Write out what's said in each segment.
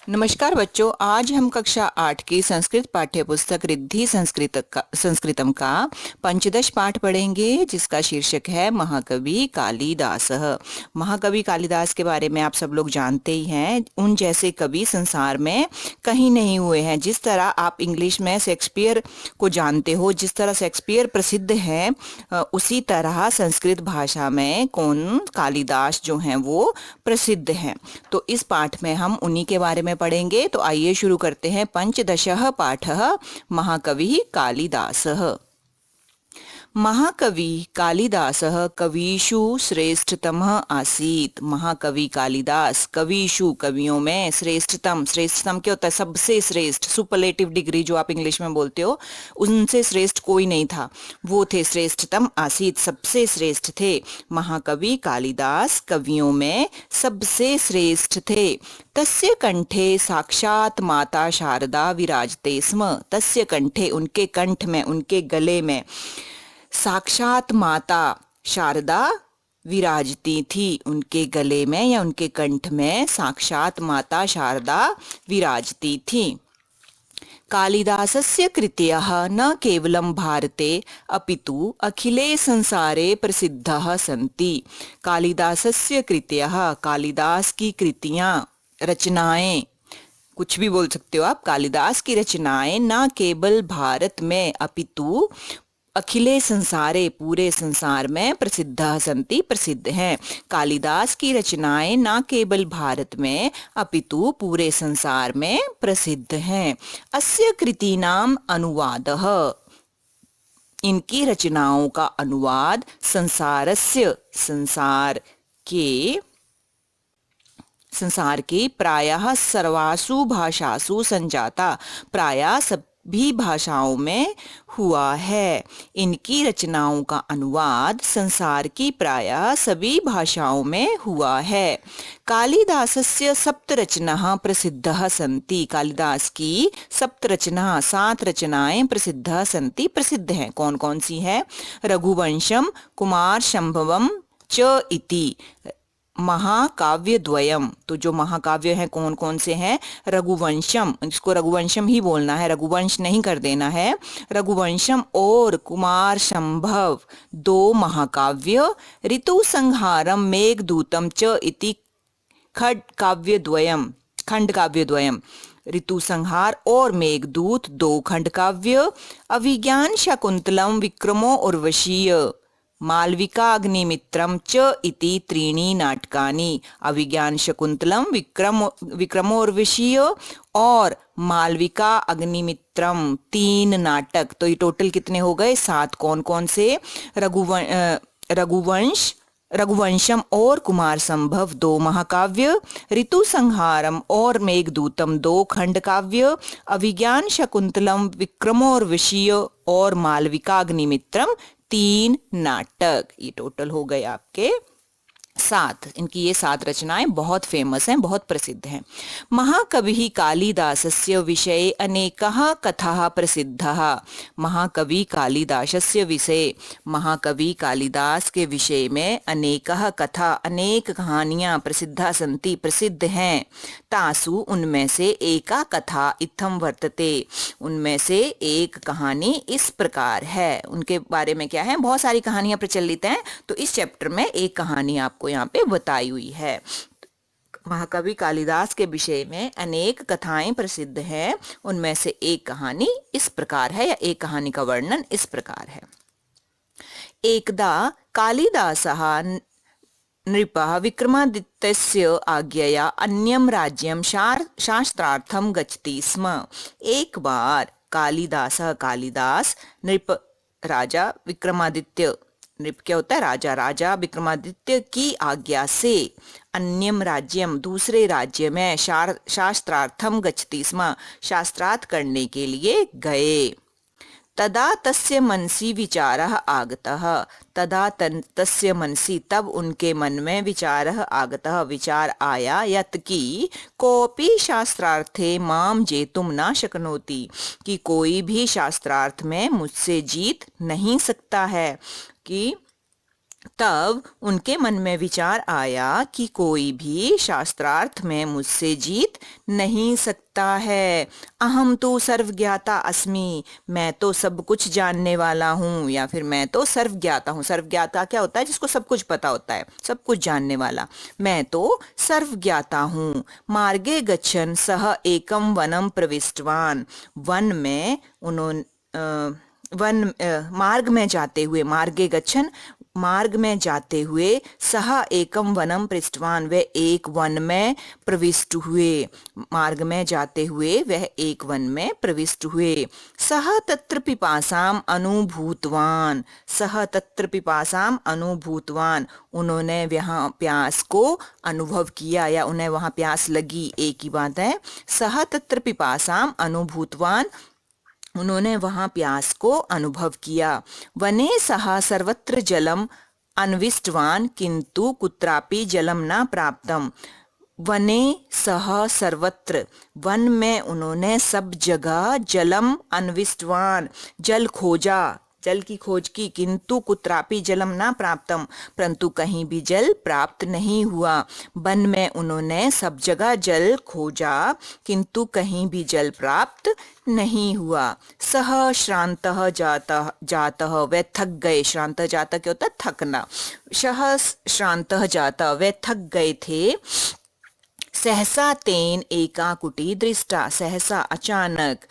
नमस्कार बच्चों, आज हम कक्षा 8 की संस्कृत पाठ्य पुस्तक रिद्धि संस्कृतम का पंचदश पाठ पढ़ेंगे, जिसका शीर्षक है महाकवि कालिदासः। महाकवि कालिदास के बारे में आप सब लोग जानते ही हैं। उन जैसे कवि संसार में कहीं नहीं हुए हैं। जिस तरह आप इंग्लिश में शेक्सपियर को जानते हो, जिस तरह शेक्सपियर प्रसिद्ध है, उसी तरह संस्कृत भाषा में कौन कालिदास जो हैं वो प्रसिद्ध हैं। तो इस पाठ में हम उन्हीं के बारे में पढ़ेंगे। तो आइए शुरू करते हैं। पंचदशः पाठः महाकविः कालिदासः। महाकवि कालिदासः कविषु श्रेष्ठतमः आसीत्। महाकवि कालिदास कविषु कवियों में श्रेष्ठतम क्या होता है? सबसे श्रेष्ठ, सुपरलेटिव डिग्री जो आप इंग्लिश में बोलते हो, उनसे श्रेष्ठ कोई नहीं था। वो थे श्रेष्ठतम आसीत्, सबसे श्रेष्ठ थे। महाकवि कालिदास कवियों में सबसे श्रेष्ठ थे। तस्य कंठे साक्षात माता शारदा विराजते स्म। तस्य कंठे, उनके कंठ में, उनके गले में साक्षात माता शारदा विराजती थी। उनके गले में या उनके कंठ में साक्षात माता शारदा विराजती थी। कालिदासस्य कृतयः न केवलं भारते अपितु अखिले संसारे प्रसिद्धाः सन्ति। कालिदासस्य कृतयः, कालिदास की कृतियां, रचनाएं, कुछ भी बोल सकते हो आप। कालिदास की रचनाएं न केवल भारत में अपितु अखिले संसारे, पूरे संसार में, प्रसिद्ध संति, प्रसिद्ध हैं। कालिदास की रचनाएं न केवल भारत में अपितु पूरे संसार में प्रसिद्ध हैं। अस्य कृतीनाम अनुवादः, इनकी रचनाओं का अनुवाद संसारस्य, संसार के प्रायः सर्वासु भाषासु संजाता, प्रायः सभी भाषाओं में हुआ है। इनकी रचनाओं का अनुवाद संसार की प्रायः सभी भाषाओं में हुआ है। कालिदासस्य सप्तरचनाः प्रसिद्धाः सन्ति। कालिदास की सप्तरचना, 7 रचनाएं प्रसिद्धाः सन्ति, प्रसिद्ध हैं। कौन कौन सी है? रघुवंशम, कुमार संभवम च इति महाकाव्य द्वयम। तो जो महाकाव्य हैं कौन कौन से हैं? रघुवंशम, इसको रघुवंशम ही बोलना है, रघुवंश नहीं कर देना है। रघुवंशम और कुमार संभव, 2 महाकाव्य। ऋतु संहारम मेघदूतम च इति खंड काव्य द्वयम। ऋतु संहार और मेघदूत 2 खंड काव्य। अभिज्ञान शकुंतलम विक्रमो उर्वशीय मालविका अग्निमित्रम च इति 3 नाटकानि। अभिज्ञान शकुंतलम, विक्रमोर्वशीय और मालविका अग्निमित्रम, 3 नाटक। तो ये टोटल कितने हो गए? 7। कौन कौन से? रघुवंशम और कुमार संभव 2 महाकाव्य। ऋतु संहारम और मेघदूतम 2 खंड काव्य। अभिज्ञान शकुंतलम, विक्रमोर्वशीय और मालविका अग्निमित्रम 3 नाटक। ये टोटल हो गए आपके 7। इनकी ये 7 रचनाएं बहुत फेमस हैं, बहुत प्रसिद्ध हैं। महाकविः कालिदासस्य विषये अनेकाः कथाः प्रसिद्धाः। महाकवि कालिदासस्य विषये, महाकवि कालिदास के विषय में अनेकाः कथा, अनेक कहानियां प्रसिद्धा सन्ति, प्रसिद्ध हैं। तासु, उनमें से एका कथा इत्थम वर्तते, उनमें से एक कहानी इस प्रकार है। उनके बारे में क्या है? बहुत सारी कहानियां प्रचलित हैं, तो इस चैप्टर में एक कहानी आपको यहाँ पे बताई हुई है। महाकवि कालिदास के विषय में अनेक कथाएं प्रसिद्ध हैं, उनमें से एक कहानी इस प्रकार है, या एक कहानी का वर्णन इस प्रकार है। एकदा कालिदासः नृपः विक्रमादित्यस्य आज्ञया अन्यं राज्यं शास्त्रार्थं गच्छति स्म। एक बार कालिदास नृप, राजा विक्रमादित्य, नृप क्या होता है? राजा, राजा विक्रमादित्य की आज्ञा से अन्यम राज्यम, दूसरे राज्य में, शास्त्रार्थम गच्छति स्म, शास्त्रार्थ करने के लिए गए। तदा तस्य मनसि विचारः आगतः, तस्य मनसि, तब उनके मन में विचारः आगतः, विचार आया, यत् कि कोऽपि शास्त्रार्थे माम जेतुम न शक्नोति, कि कोई भी शास्त्रार्थ में मुझसे जीत नहीं सकता है। कि तब उनके मन में विचार आया कि कोई भी शास्त्रार्थ में मुझसे जीत नहीं सकता है। अहम तो सर्वज्ञाता अस्मि, मैं तो सब कुछ जानने वाला हूँ, या फिर मैं तो सर्वज्ञाता हूँ। सर्वज्ञाता क्या होता है? जिसको सब कुछ पता होता है, सब कुछ जानने वाला। मैं तो सर्वज्ञाता हूँ। मार्गे गच्छन् सः एकम वनम प्रविष्टवान, वन में उन्होंने मार्ग में जाते हुए, मार्गे गच्छन् मार्ग में जाते हुए, सह एकम वनम पृष्ठवान, वह एक वन में प्रविष्ट हुए। मार्ग में जाते हुए वह एक वन में प्रविष्ट हुए। सह तत्र पिपासाम अनुभूतवान, सह तत्र पिपासाम अनुभूतवान, उन्होंने वहाँ प्यास को अनुभव किया या उन्हें वहाँ प्यास लगी, एक ही बात है। सह तत्र पिपासाम अनुभूतवान, उन्होंने वहां प्यास को अनुभव किया। वने सहा सर्वत्र जलम अन्विष्टवान किंतु कुत्रापि जलम न प्राप्तम, वने सह सर्वत्र, वन में उन्होंने सब जगह जलम अन्विष्टवान, जल खोजा, जल की खोज की, किंतु कुत्रापि जलम ना प्राप्तम, परंतु कहीं भी जल प्राप्त नहीं हुआ। वन में उन्होंने सब जगह जल खोजा किंतु कहीं भी जल प्राप्त नहीं हुआ। सह श्रांतः जातः जातः, वे थक गए। श्रांतः जातः क्या होता है? थकना। सह श्रांतः जातः, वे थक गए थे। सहसा तेन एका कुटी दृष्टा, सहसा अचानक,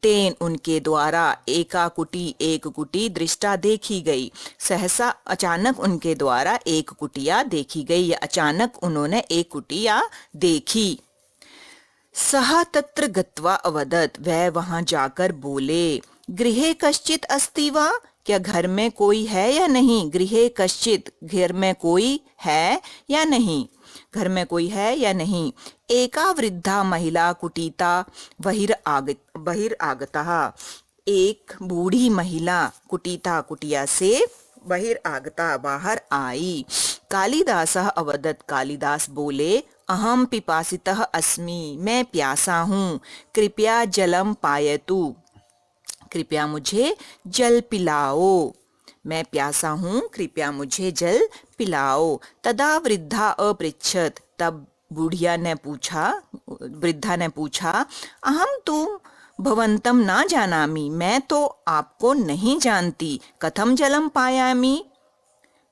तेन उनके द्वारा, एका कुटी एक कुटी, दृष्टा देखी गई। सहसा अचानक उनके द्वारा एक कुटिया देखी गई, या अचानक उन्होंने एक कुटिया देखी। सह तत्र गत्वा अवदत्, वह वहां जाकर बोले। गृहे कश्चित अस्ति वा, क्या घर में कोई है या नहीं? गृहे कश्चित, घर में कोई है या नहीं? घर में कोई है या नहीं? एका वृद्धा महिला कुटीता बहिर्आगतः, एक बूढ़ी महिला कुटीता, कुटिया से बहिर्आगता, बाहर आई। कालिदासः अवदत्, कालिदास बोले। अहम पिपासितः अस्मि, मैं प्यासा हूँ। कृपया जलम पायतु, कृपया मुझे जल पिलाओ। मैं प्यासा हूँ, कृपया मुझे जल पिलाओ। तदा वृद्धा अपृच्छत, तब बुढ़िया ने पूछा, वृद्धा ने पूछा। अहम तुम भवंतम ना जानामि, मैं तो आपको नहीं जानती। कथम जलम पायामि,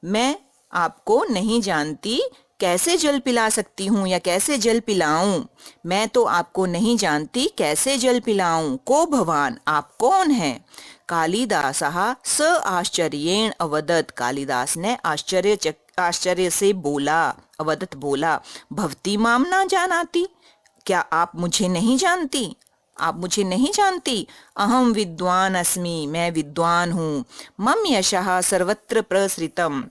मैं आपको नहीं जानती, कैसे जल पिला सकती हूँ या कैसे जल पिलाऊं? मैं तो आपको नहीं जानती, कैसे जल पिलाऊं? को भवान, आप कौन हैं? कालिदासः स आश्चर्येण अवदत्, कालिदास ने आश्चर्य से बोला, अवदत् बोला। भवती माम ना जानाति, क्या आप मुझे नहीं जानती? आप मुझे नहीं जानती? अहम विद्वान अस्मि, मैं विद्वान हूँ। मम यशः सर्वत्र प्रसृतम,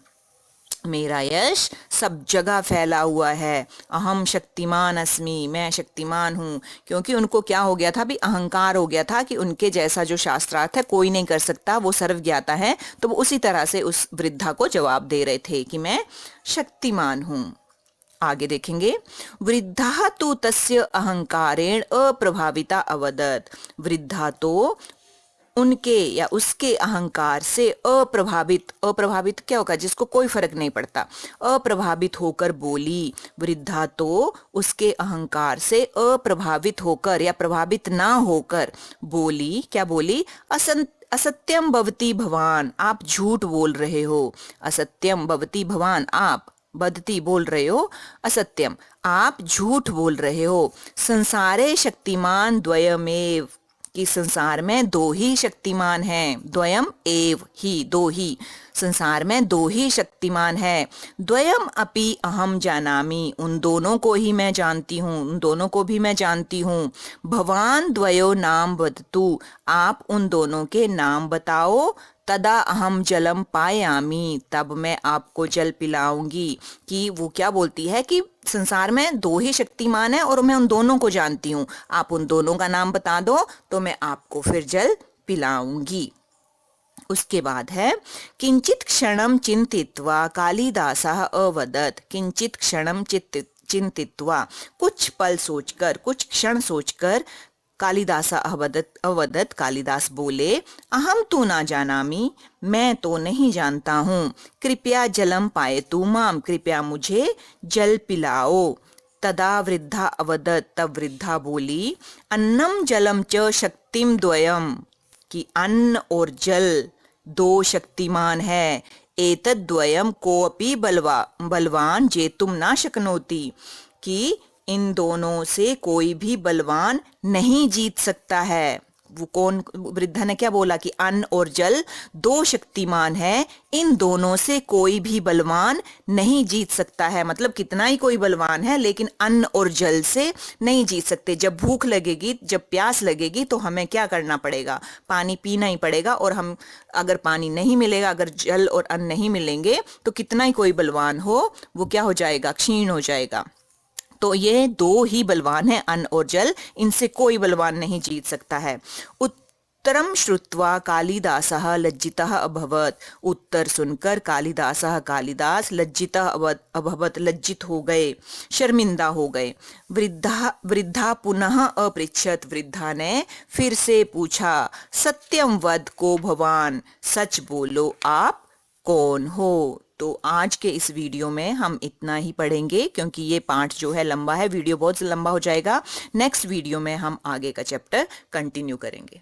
मेरा यश सब जगह फैला हुआ है। अहम शक्तिमान अस्मि, मैं शक्तिमान हूँ। क्योंकि उनको क्या हो गया था? भी अहंकार हो गया था कि उनके जैसा जो शास्त्रार्थ है कोई नहीं कर सकता, वो सर्वज्ञाता है। तो वो उसी तरह से उस वृद्धा को जवाब दे रहे थे कि मैं शक्तिमान हूँ। आगे देखेंगे। वृद्धा तो तस्य अहंकारेण अप्रभाविता अवदत्, वृद्धा तो उनके या उसके अहंकार से अप्रभावित, अप्रभावित क्या होगा? जिसको कोई फर्क नहीं पड़ता, अप्रभावित होकर बोली। वृद्धा तो उसके अहंकार से अप्रभावित होकर या प्रभावित ना होकर बोली। क्या बोली? असत्यम भवती भवान, आप झूठ बोल रहे हो। असत्यम भवती भवान, आप बदती बोल रहे हो। असत्यम, आप झूठ बोल रहे हो। संसारे शक्तिमान द्वयमेव, कि संसार में दो ही शक्तिमान हैं। द्वयम एव ही, दो ही, संसार में दो ही शक्तिमान है। द्वयम अपि अहम जानामि, उन दोनों को ही मैं जानती हूँ, उन दोनों को भी मैं जानती हूँ। भवान द्वयो नाम वदतु, आप उन दोनों के नाम बताओ। तदा अहम जलम पायामी, तब मैं आपको जल पिलाऊंगी। कि वो क्या बोलती है कि संसार में दो ही शक्तिमान है और मैं उन दोनों को जानती हूँ, आप उन दोनों का नाम बता दो तो मैं आपको फिर जल पिलाऊंगी। उसके बाद है किंचित क्षणम चिंतित्वा कालिदासः अवदत्, किंचित क्षणम चिंतित्वा, कुछ पल सोचकर, कुछ क्षण सोचकर कालिदास अवदत् कालिदास बोले, अहम तु न जानामि, मैं तो नहीं जानता हूँ। कृपया जलम पायतु माम, कृपया मुझे जल पिलाओ। तदा वृद्धा अवदत्, तब वृद्धा बोली, अन्नम जलम च शक्तिम द्वयम, कि अन्न और जल दो शक्तिमान है। एतद्द्वयम कोऽपि बलवान जेतुम न शक्नोति, कि इन दोनों से कोई भी बलवान नहीं जीत सकता है। वो कौन, वृद्धा ने क्या बोला कि अन्न और जल दो शक्तिमान है, इन दोनों से कोई भी बलवान नहीं जीत सकता है। मतलब कितना ही कोई बलवान है लेकिन अन्न और जल से नहीं जीत सकते। जब भूख लगेगी, जब प्यास लगेगी तो हमें क्या करना पड़ेगा, पानी पीना ही पड़ेगा। और हम अगर पानी नहीं मिलेगा, अगर जल और अन्न नहीं मिलेंगे तो कितना ही कोई बलवान हो वो क्या हो जाएगा, क्षीण हो जाएगा। तो ये दो ही बलवान हैं, अन्न और जल, इनसे कोई बलवान नहीं जीत सकता है। उत्तरम श्रुत्वा कालिदासः लज्जितः अभवत्, उत्तर सुनकर कालिदास लज्जितः अभवत्, लज्जित हो गए, शर्मिंदा हो गए। वृद्धा पुनः अपृच्छत, वृद्धा ने फिर से पूछा, सत्यम वद को भवान, सच बोलो आप कौन हो। तो आज के इस वीडियो में हम इतना ही पढ़ेंगे, क्योंकि ये पार्ट जो है लंबा है, वीडियो बहुत लंबा हो जाएगा। नेक्स्ट वीडियो में हम आगे का चैप्टर कंटिन्यू करेंगे।